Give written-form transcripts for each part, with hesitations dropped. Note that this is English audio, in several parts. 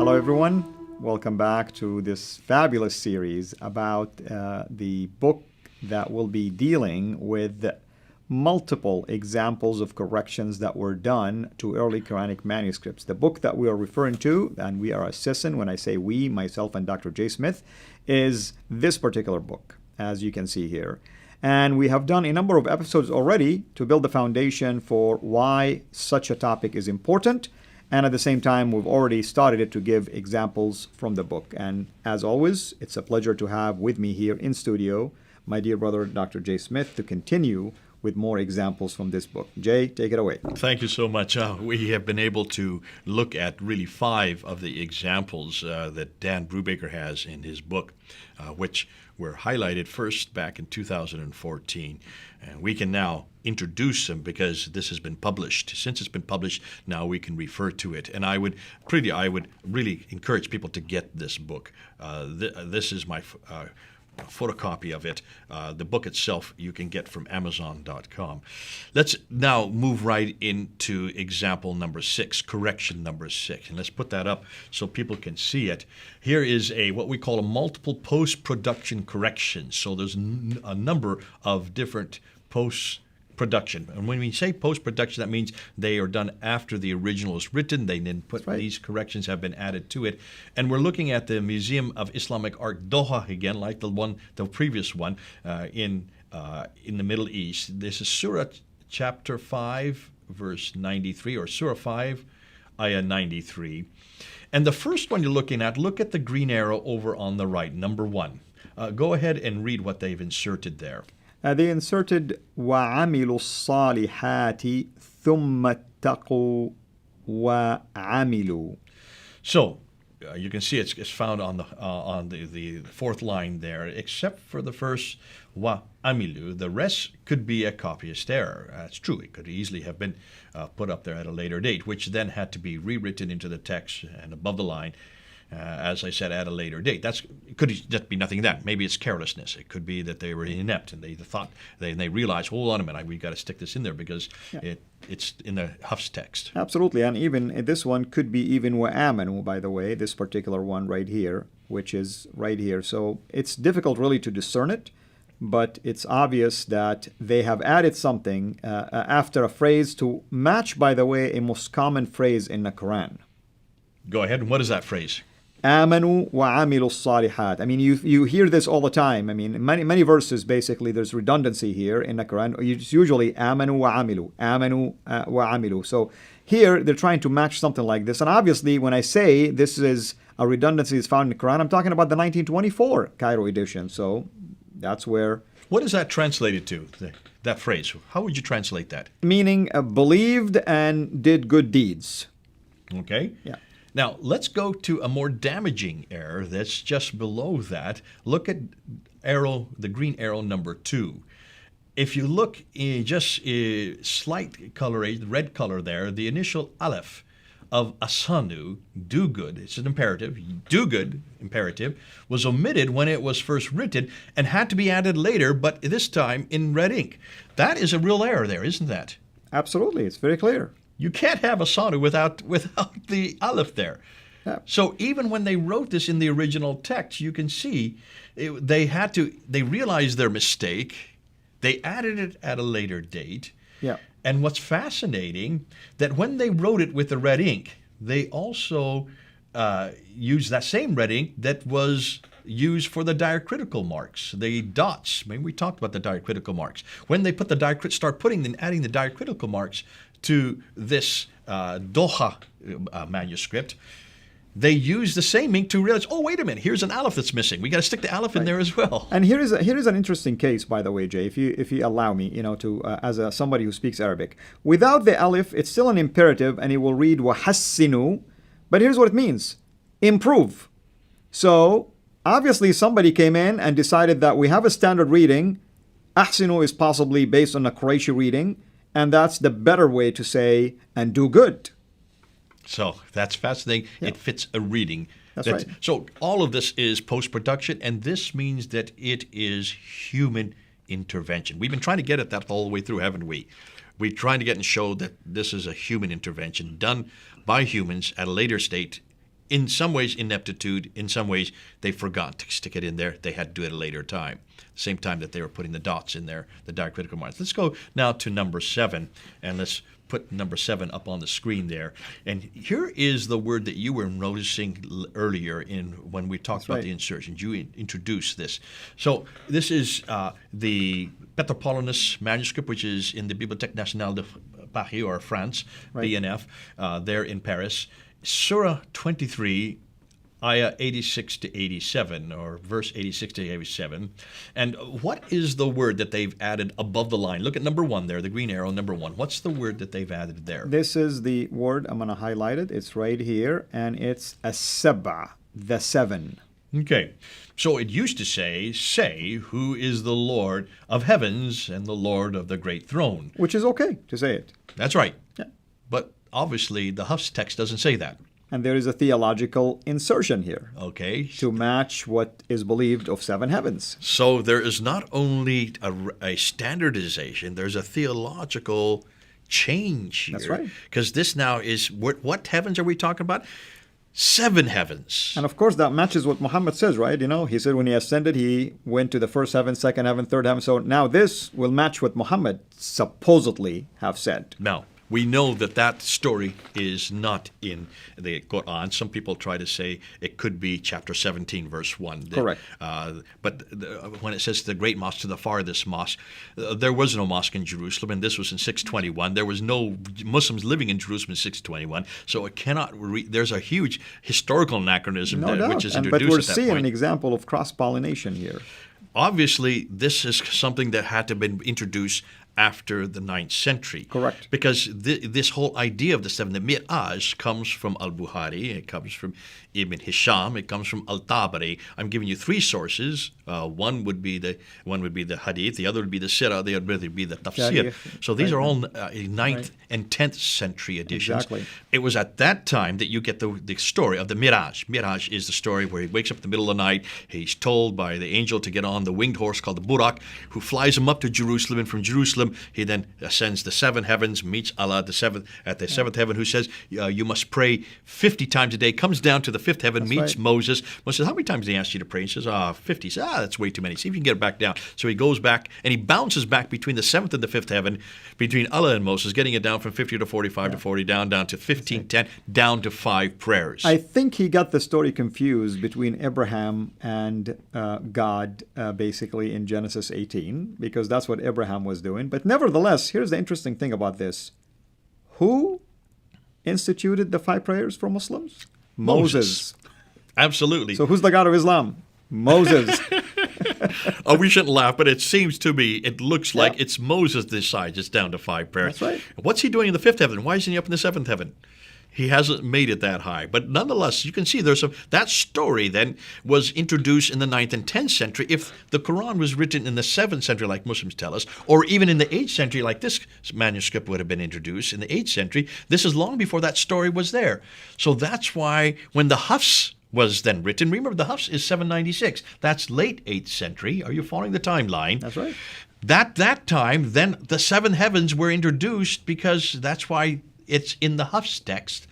Hello, everyone. Welcome back to this fabulous series about the book that will be dealing with multiple examples of corrections that were done to early Quranic manuscripts. The book that we are referring to, and we are assessing, when I say we, myself and Dr. J. Smith, is this particular book, as you can see here. And we have done a number of episodes already to build the foundation for why such a topic is important. And at the same time, we've already started it to give examples from the book. And as always, it's a pleasure to have with me here in studio my dear brother, Dr. J. Smith, to continue with more examples from this book. Jay, take it away. Thank you so much. We have been able to look at really 5 of the examples that Dan Brubaker has in his book, which were highlighted first back in 2014. And we can now introduce them because this has been published. Since it's been published, now we can refer to it. And I would really encourage people to get this book. This is my photocopy of it. The book itself you can get from Amazon.com. Let's now move right into example number 6, correction number 6. And let's put that up so people can see it. Here is what we call a multiple post-production correction. So there's a number of different post-production. And when we say post-production, that means they are done after the original is written. They then put these corrections have been added to it. And we're looking at the Museum of Islamic Art, Doha, again, like the previous one in the Middle East. This is Surah chapter 5, verse 93, or Surah 5, ayah 93. And the first one you're looking at, look at the green arrow over on the right, number 1. Go ahead and read what they've inserted there. They inserted وَعَمِلُوا الصَّالِحَاتِ ثُمَّ اتَّقُوا وَعَمِلُوا. So you can see it's found on the fourth line there, except for the first وَعَمِلُوا. The rest could be a copyist error. That's true. It could easily have been put up there at a later date, which then had to be rewritten into the text and above the line. As I said, at a later date. It could just be nothing that. Maybe it's carelessness. It could be that they were inept and they realized, hold on a minute, we've got to stick this in there because it's in the Hafs text. Absolutely, and even this one could be even وَآمَنُوا, by the way, this particular one right here, which is right here. So it's difficult really to discern it, but it's obvious that they have added something after a phrase to match, by the way, a most common phrase in the Quran. Go ahead. What is that phrase? آمنوا وعملوا الصالحات. I mean, you hear this all the time. I mean, in many verses, basically, there's redundancy here in the Quran. It's usually آمنوا وعملوا, آمنوا وعملوا. So here, they're trying to match something like this. And obviously, when I say this is a redundancy that's found in the Quran, I'm talking about the 1924 Cairo edition. So that's where... What is that translated to, that phrase? How would you translate that? Meaning, believed and did good deeds. Okay. Yeah. Now, let's go to a more damaging error that's just below that. Look at the green arrow number 2. If you look in just a slight color, red color there, the initial aleph of asanu, do good, it's an imperative, do good, imperative, was omitted when it was first written and had to be added later, but this time in red ink. That is a real error there, isn't that? Absolutely, it's very clear. You can't have asanu without the aleph there. Yeah. So even when they wrote this in the original text, you can see they realized their mistake. They added it at a later date. Yeah. And what's fascinating, that when they wrote it with the red ink, they also used that same red ink that was used for the diacritical marks, the dots. Maybe we talked about the diacritical marks. When they put adding the diacritical marks to this Doha manuscript, they use the same ink to realize, oh, wait a minute, here's an aleph that's missing. We got to stick the aleph in there as well. And here is an interesting case, by the way, Jay, if you allow me, to as somebody who speaks Arabic. Without the aleph, it's still an imperative, and it will read وَحَسِّنُوا, but here's what it means: improve. So obviously, somebody came in and decided that we have a standard reading. Ahsinu is possibly based on a Qurayshi reading, and that's the better way to say, and do good. So that's fascinating. Yeah. It fits a reading. That's right. So all of this is post-production, and this means that it is human intervention. We've been trying to get at that all the way through, haven't we? We're trying to get and show that this is a human intervention done by humans at a later state in some ways ineptitude, in some ways they forgot to stick it in there. They had to do it at a later time, same time that they were putting the dots in there, the diacritical marks. Let's go now to number 7, and let's put number 7 up on the screen there. And here is the word that you were noticing earlier when we talked about the insertions. You introduced this. So this is the Petropolis manuscript, which is in the Bibliothèque Nationale de Paris, or France, BNF, there in Paris. Surah 23, ayah 86 to 87, or verse 86 to 87. And what is the word that they've added above the line? Look at number 1 there, the green arrow, number 1. What's the word that they've added there? This is the word. I'm going to highlight it. It's right here, and it's as-sab'a, the 7. Okay. So it used to say, who is the Lord of heavens and the Lord of the great throne. Which is okay to say it. That's right. Yeah. But obviously the Huff's text doesn't say that. And there is a theological insertion here. Okay. To match what is believed of 7 heavens. So there is not only a standardization, there's a theological change here. That's right. Because this now is, what heavens are we talking about? 7 heavens. And of course, that matches what Muhammad says, right? He said when he ascended, he went to the first heaven, second heaven, third heaven. So now this will match what Muhammad supposedly have said. Now, we know that story is not in the Quran. Some people try to say it could be chapter 17, verse 1. Correct. But when it says the great mosque to the farthest mosque, there was no mosque in Jerusalem, and this was in 621. There was no Muslims living in Jerusalem in 621. So it cannot. There's a huge historical anachronism which is introduced but we're at that seeing point. an example of cross-pollination here. Obviously, this is something that had to have been introduced after the 9th century. Correct. Because this whole idea of the 7, the Mi'raj, comes from Al-Bukhari, it comes from Ibn Hisham, it comes from Al-Tabari. I'm giving you 3 sources. One would be the Hadith, the other would be the Cira, the other would be the Tafsir. So these are all 9th and 10th century editions. Exactly. It was at that time that you get the story of the Mi'raj. Mi'raj is the story where he wakes up in the middle of the night, he's told by the angel to get on the winged horse called the Burak, who flies him up to Jerusalem, and from Jerusalem he then ascends the 7 heavens, meets Allah at the 7th heaven, who says you must pray 50 times a day, comes down to the 5th heaven, meets Moses. Moses says, how many times did he ask you to pray? He says, 50. He says, that's way too many. See if you can get it back down. So he goes back, and he bounces back between the 7th and the 5th heaven, between Allah and Moses, getting it down from 50 to 45 to 40, down to 15, 10, down to 5 prayers. I think he got the story confused between Abraham and God, basically, in Genesis 18, because that's what Abraham was doing. But nevertheless, here's the interesting thing about this. Who instituted the 5 prayers for Muslims? Moses. Absolutely. So who's the God of Islam? Moses. We shouldn't laugh, but it seems to me, it looks like it's Moses decides it's down to 5 prayers. That's right. What's he doing in the 5th heaven? Why isn't he up in the 7th heaven? He hasn't made it that high. But nonetheless, you can see that story then was introduced in the 9th and 10th century. If the Quran was written in the 7th century, like Muslims tell us, or even in the 8th century, like this manuscript would have been introduced in the 8th century, this is long before that story was there. So that's why when the Hafs was then written, remember the Hafs is 796. That's late 8th century. Are you following the timeline? That's right. That time, then the 7 heavens were introduced, because that's why it's in the Hafs text.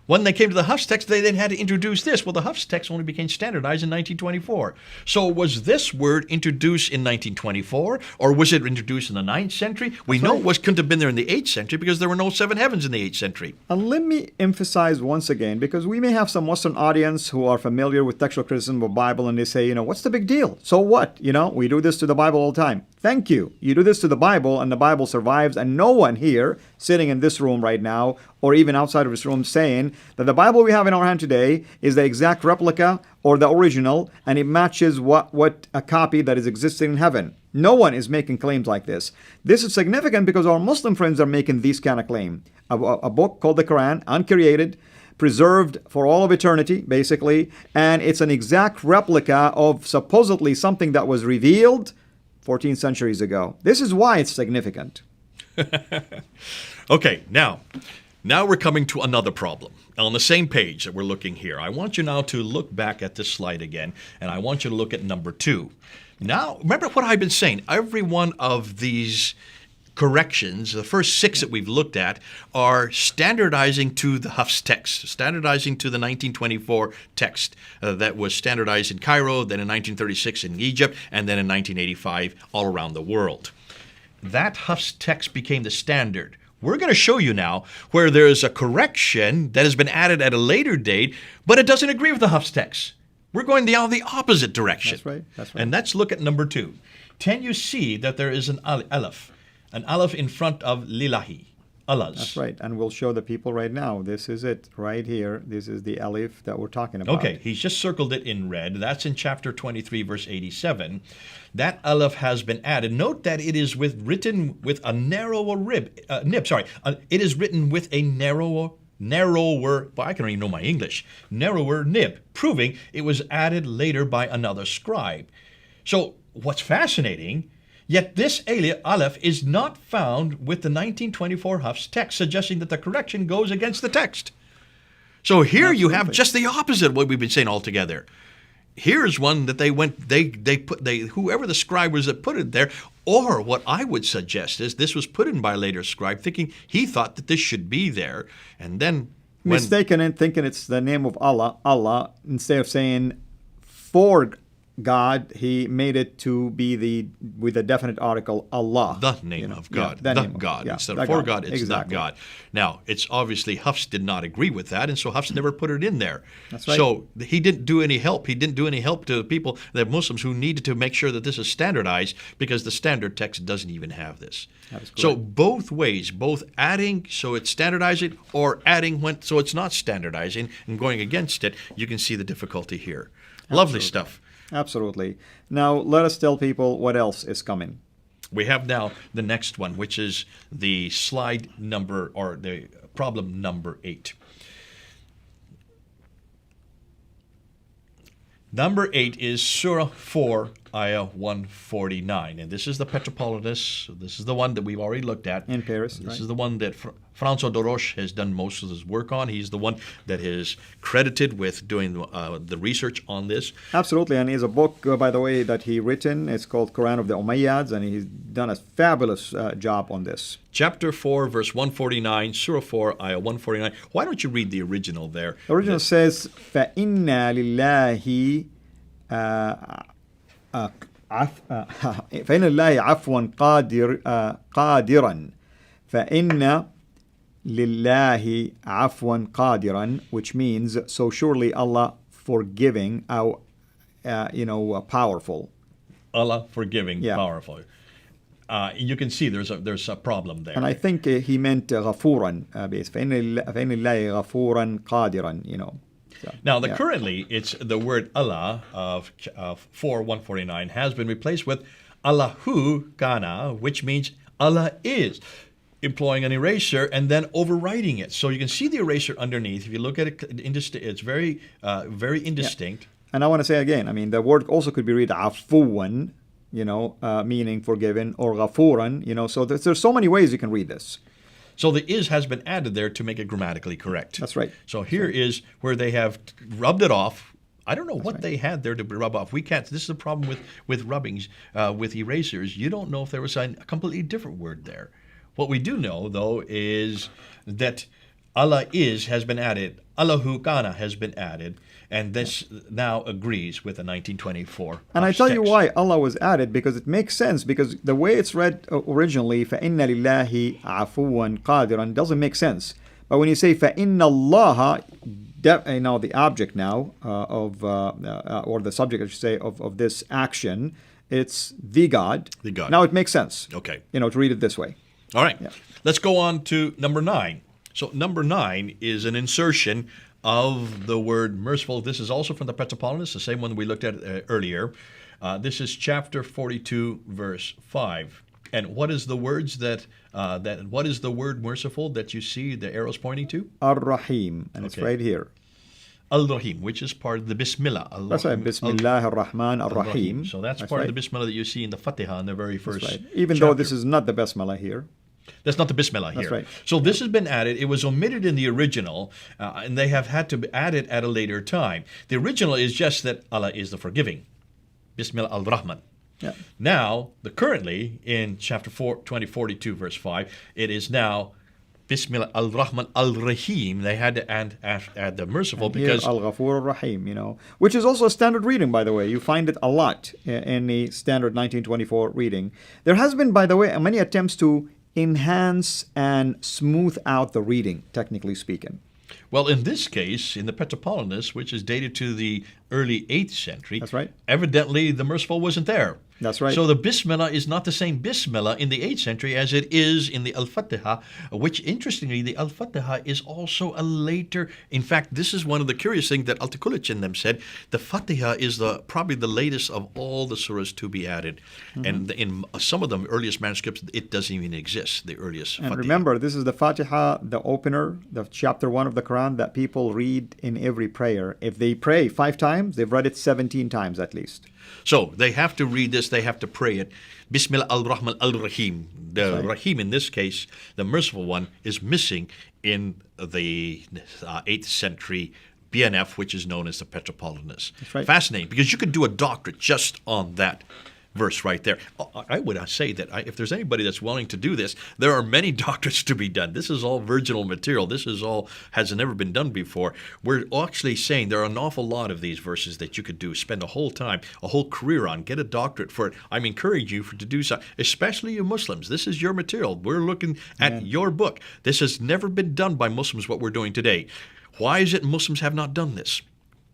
When they came to the Hafs text, they then had to introduce this. Well, the Hafs text only became standardized in 1924. So was this word introduced in 1924, or was it introduced in the 9th century? We know it couldn't have been there in the 8th century, because there were no 7 heavens in the 8th century. And let me emphasize once again, because we may have some Western audience who are familiar with textual criticism of the Bible, and they say, what's the big deal? So what? We do this to the Bible all the time. Thank you. You do this to the Bible, and the Bible survives, and no one here sitting in this room right now, or even outside of this room, saying that the Bible we have in our hand today is the exact replica or the original, and it matches what a copy that is existing in heaven. No one is making claims like this. This is significant because our Muslim friends are making these kind of claims. A book called the Quran, uncreated, preserved for all of eternity, basically, and it's an exact replica of supposedly something that was revealed 14 centuries ago. This is why it's significant. Okay, now we're coming to another problem. On the same page that we're looking here, I want you now to look back at this slide again, and I want you to look at number 2. Now, remember what I've been saying. Every one of these corrections, the first 6 that we've looked at, are standardizing to the Hafs text, standardizing to the 1924 text that was standardized in Cairo, then in 1936 in Egypt, and then in 1985 all around the world. That Hafs text became the standard. We're going to show you now where there's a correction that has been added at a later date, but it doesn't agree with the Hafs text. We're going the opposite direction. That's right. That's right. And let's look at number 2. Can you see that there is an aleph in front of lillahi, Allah's? That's right. And we'll show the people right now. This is it right here. This is the alif that we're talking about. Okay, he's just circled it in red. That's in chapter 23, verse 87. That aleph has been added. Note that it is written with a narrower nib. It is written with a narrower, well, I can't even know my English, narrower nib, proving it was added later by another scribe. So what's fascinating, yet this aleph is not found with the 1924 Hafs text, suggesting that the correction goes against the text. So here you have just the opposite of what we've been saying altogether. Here's one that whoever the scribe was that put it there, or what I would suggest is this was put in by a later scribe, thinking he thought that this should be there, and then mistaken in thinking it's the name of Allah, instead of saying for God, he made it to be with a definite article, Allah. The name of God. Yeah, the God. Instead of for God, it's exactly. the God. Now, it's obviously Hafs did not agree with that, and so Hafs never put it in there. That's right. So he didn't do any help. He didn't do any help to the people, the Muslims who needed to make sure that this is standardized, because the standard text doesn't even have this. So both ways, both adding so it's standardizing, or adding so it's not standardizing and going against it, you can see the difficulty here. Absolutely. Lovely stuff. Absolutely. Now, let us tell people what else is coming. We have now the next one, which is the slide number, or the problem number 8. Number 8 is Surah 4, Ayah 149. And this is the Petropolitan. This is the one that we've already looked at. In Paris, This is the one that François Doroche has done most of his work on. He's the one that is credited with doing the research on this. Absolutely. And he has a book, by the way, that he written. It's called Quran of the Umayyads, and he's done a fabulous job on this. Chapter 4, verse 149, Surah 4, Ayah 149. Why don't you read the original there? The original says, فَإِنَّا لِلَّهِ فإن الله عفوا قادرا فإن لله عفوا قادرا, which means so surely Allah forgiving, powerful. Allah forgiving, powerful. You can see there's a problem there. And I think he meant غفورا فإن الله غفورا قادرا, So, now, currently, it's the word Allah of 4:149 has been replaced with Allahu Kana, which means Allah is, employing an eraser and then overwriting it. So you can see the eraser underneath. If you look at it, it's very, very indistinct. Yeah. And I want to say again, the word also could be read afuwan, meaning forgiven, or ghafuran, so there's so many ways you can read this. So the is has been added there to make it grammatically correct. That's right. So here is where they have rubbed it off. I don't know what they had there to rub off. We can't. This is the problem with rubbings, with erasers. You don't know if there was a completely different word there. What we do know, though, is that Allah has been added. Allahu Kana has been added. And this now agrees with the 1924 And I tell you text. why Allah was added, because it makes sense, because the way it's read originally, فَإِنَّ لِلَّهِ عَفُوًا قَادِرًا, doesn't make sense. But when you say فَإِنَّ اللَّهَ, the object now or the subject, I should say, of this action, it's the God. The God. Now it makes sense. Okay. To read it this way. All right. Yeah. Let's go on to number 9. So number 9 is an insertion of the word merciful. This is also from the Petropolitan, the same one we looked at earlier. This is chapter 42, verse 5. And what is the words what is the word merciful that you see the arrows pointing to? Ar-Rahim, and it's right here. Al-Rahim, which is part of the Bismillah. That's right, Bismillah ar-Rahman ar-Rahim. So that's part of the Bismillah that you see in the Fatiha in the very first chapter. Even though this is not the Bismillah here. That's not the Bismillah here. That's right. So this has been added. It was omitted in the original, and they have had to add it at a later time. The original is just that Allah is the forgiving. Bismillah al-Rahman. Yeah. Now, currently in chapter 2042, verse 5, it is now Bismillah al-Rahman al-Rahim. They had to add the merciful And because here, Al-Ghafur Rahim, which is also a standard reading, by the way. You find it a lot in the standard 1924 reading. There has been, by the way, many attempts to enhance and smooth out the reading, technically speaking. well, in this case, in the Petropolitanus, which is dated to the early 8th century, That's right. evidently the merciful wasn't there. That's right. So the Bismillah is not the same Bismillah in the 8th century as it is in the Al-Fatiha, which, interestingly, the Al-Fatiha is also a later. In fact, this is one of the curious things that Altikulich and them said. The Fatiha is probably the latest of all the surahs to be added. And in some of the earliest manuscripts, it doesn't even exist, the earliest And Fatiha. remember, this is the Fatiha, the opener, the chapter 1 of the Quran that people read in every prayer. If they pray 5 times, they've read it 17 times at least. So they have to read this, they have to pray it. Bismillah al-Rahman al-Rahim. The right. Rahim in this case, the merciful one, is missing in the 8th century BNF, which is known as the Petropolitanus. That's right. Fascinating, because you could do a doctorate just on that verse right there. I would say that if there's anybody that's willing to do this, there are many doctorates to be done. This is all virginal material. This is all has never been done before. We're actually saying there are an awful lot of these verses that you could do, spend a whole time, a whole career on, get a doctorate for it. I'm encouraging you to do so, especially you Muslims. This is your material. We're looking at your book. This has never been done by Muslims, what we're doing today. Why is it Muslims have not done this?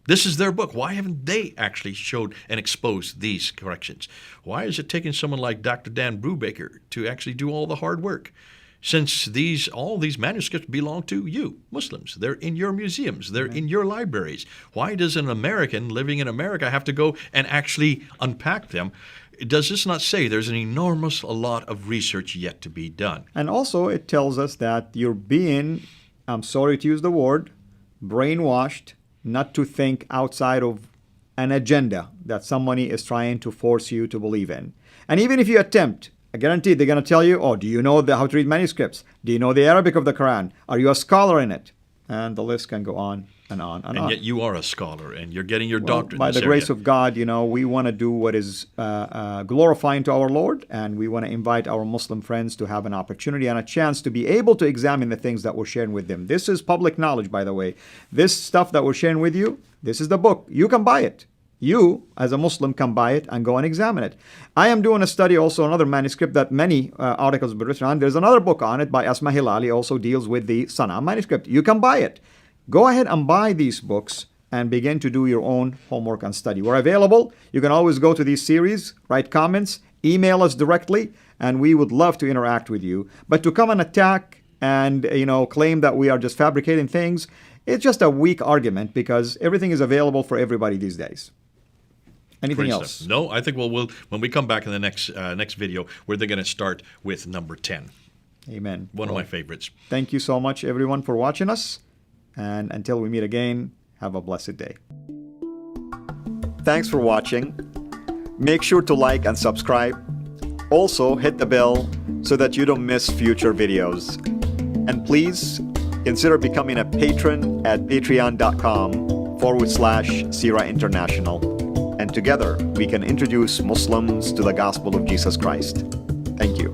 This is their book. Why haven't they actually showed and exposed these corrections? Why is it taking someone like Dr. Dan Brubaker to actually do all the hard work? Since all these manuscripts belong to you, Muslims. They're in your museums. They're in your libraries. Why does an American living in America have to go and actually unpack them? Does this not say there's an enormous lot of research yet to be done? And also, it tells us that you're being, I'm sorry to use the word, brainwashed not to think outside of an agenda that somebody is trying to force you to believe in. And even if you attempt, I guarantee they're going to tell you, oh, do you know how to read manuscripts? Do you know the Arabic of the Quran? Are you a scholar in it? And the list can go on and on and on. And yet you are a scholar, and you're getting your doctorate By in this the grace area. of God, we want to do what is glorifying to our Lord, and we want to invite our Muslim friends to have an opportunity and a chance to be able to examine the things that we're sharing with them. This is public knowledge, by the way. This stuff that we're sharing with you, this is the book. You can buy it. You, as a Muslim, can buy it and go and examine it. I am doing a study, also another manuscript that many articles have been written on. There's another book on it by Asma Hilali, also deals with the Sana'a manuscript. You can buy it. Go ahead and buy these books and begin to do your own homework and study. We're available. You can always go to these series, write comments, email us directly, and we would love to interact with you. But to come and attack and claim that we are just fabricating things, it's just a weak argument because everything is available for everybody these days. Anything Great else? stuff. No, I think we'll when we come back in the next video, we're going to start with number 10. Amen. One of my favorites. Thank you so much, everyone, for watching us. And until we meet again, have a blessed day. Thanks for watching. Make sure to like and subscribe. Also, hit the bell so that you don't miss future videos. And please consider becoming a patron at patreon.com/Cira International. And together we can introduce Muslims to the gospel of Jesus Christ. Thank you.